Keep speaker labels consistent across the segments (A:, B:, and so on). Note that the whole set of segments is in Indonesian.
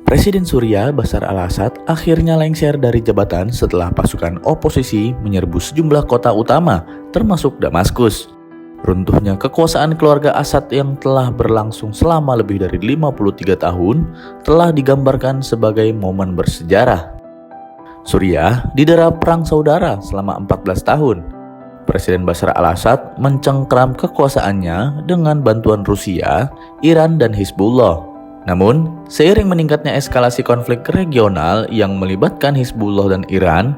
A: Presiden Suriah Bashar al-Assad akhirnya lengser dari jabatan setelah pasukan oposisi menyerbu sejumlah kota utama, termasuk Damaskus. Runtuhnya kekuasaan keluarga Assad yang telah berlangsung selama lebih dari 53 tahun telah digambarkan sebagai momen bersejarah. Suriah didera perang saudara selama 14 tahun. Presiden Bashar al-Assad mencengkram kekuasaannya dengan bantuan Rusia, Iran, dan Hizbullah. Namun, seiring meningkatnya eskalasi konflik regional yang melibatkan Hizbullah dan Iran,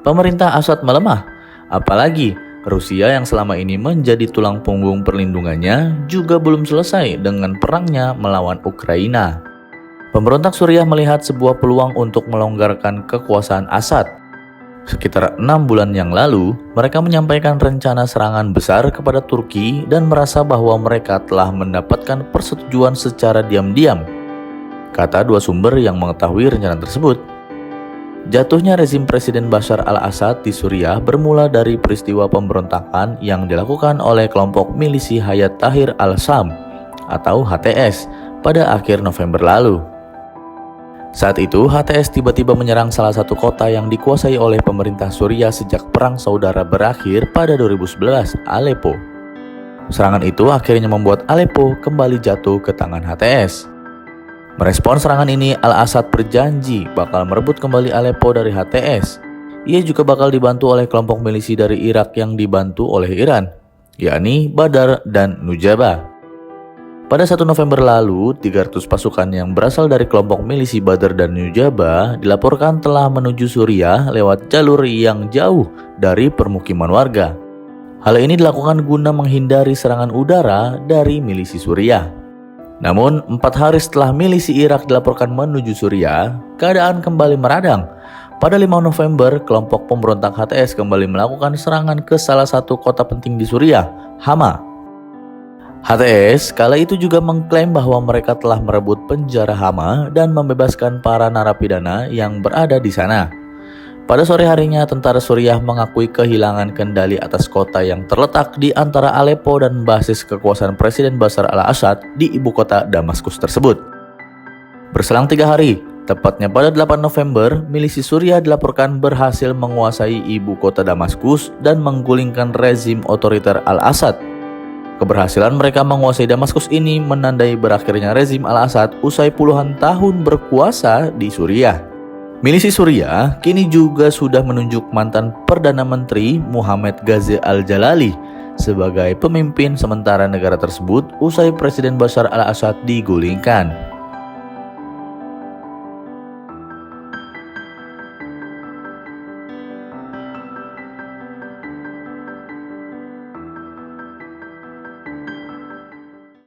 A: pemerintah Assad melemah. Apalagi, Rusia yang selama ini menjadi tulang punggung perlindungannya juga belum selesai dengan perangnya melawan Ukraina. Pemberontak Suriah melihat sebuah peluang untuk melonggarkan kekuasaan Assad. Sekitar 6 bulan yang lalu, mereka menyampaikan rencana serangan besar kepada Turki dan merasa bahwa mereka telah mendapatkan persetujuan secara diam-diam, kata dua sumber yang mengetahui rencana tersebut. Jatuhnya rezim Presiden Bashar al-Assad di Suriah bermula dari peristiwa pemberontakan yang dilakukan oleh kelompok milisi Hayat Tahrir al-Sham atau HTS pada akhir November lalu. Saat itu, HTS tiba-tiba menyerang salah satu kota yang dikuasai oleh pemerintah Suriah sejak Perang Saudara berakhir pada 2011, Aleppo. Serangan itu akhirnya membuat Aleppo kembali jatuh ke tangan HTS. Merespon serangan ini, al-Assad berjanji bakal merebut kembali Aleppo dari HTS. Ia juga bakal dibantu oleh kelompok milisi dari Irak yang dibantu oleh Iran, yakni Badr dan Nujaba. Pada 1 November lalu, 300 pasukan yang berasal dari kelompok milisi Badr dan Nujaba dilaporkan telah menuju Suriah lewat jalur yang jauh dari permukiman warga. Hal ini dilakukan guna menghindari serangan udara dari milisi Suriah. Namun, 4 hari setelah milisi Irak dilaporkan menuju Suriah, keadaan kembali meradang. Pada 5 November, kelompok pemberontak HTS kembali melakukan serangan ke salah satu kota penting di Suriah, Hama. HTS kala itu juga mengklaim bahwa mereka telah merebut penjara Hama dan membebaskan para narapidana yang berada di sana. Pada sore harinya, tentara Suriah mengakui kehilangan kendali atas kota yang terletak di antara Aleppo dan basis kekuasaan Presiden Bashar al-Assad di ibu kota Damaskus tersebut. Berselang 3 hari, tepatnya pada 8 November, milisi Suriah dilaporkan berhasil menguasai ibu kota Damaskus dan menggulingkan rezim otoriter al-Assad. Keberhasilan mereka menguasai Damaskus ini menandai berakhirnya rezim al-Assad usai puluhan tahun berkuasa di Suriah. Milisi Suriah kini juga sudah menunjuk mantan Perdana Menteri Muhammad Ghazi al-Jalali sebagai pemimpin sementara negara tersebut usai Presiden Bashar al-Assad digulingkan.